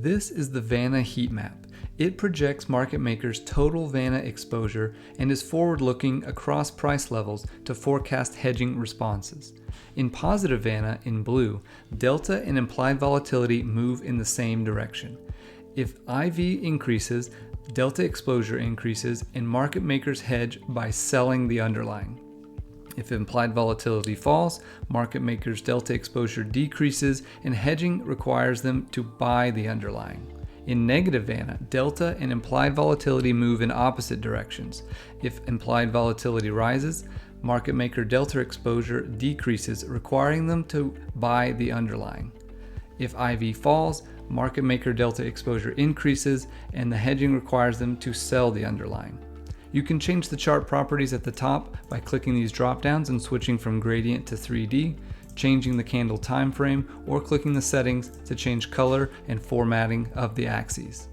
This is the Vanna Heatmap. It projects market makers' total Vanna exposure and is forward-looking across price levels to forecast hedging responses. In positive Vanna, in blue, delta and implied volatility move in the same direction. If IV increases, delta exposure increases, and market makers hedge by selling the underlying. If implied volatility falls, market makers' delta exposure decreases, and hedging requires them to buy the underlying. In negative Vanna, delta and implied volatility move in opposite directions. If implied volatility rises, market maker delta exposure decreases, requiring them to buy the underlying. If IV falls, market maker delta exposure increases, and the hedging requires them to sell the underlying. You can change the chart properties at the top by clicking these drop-downs and switching from gradient to 3D, changing the candle time frame, or clicking the settings to change color and formatting of the axes.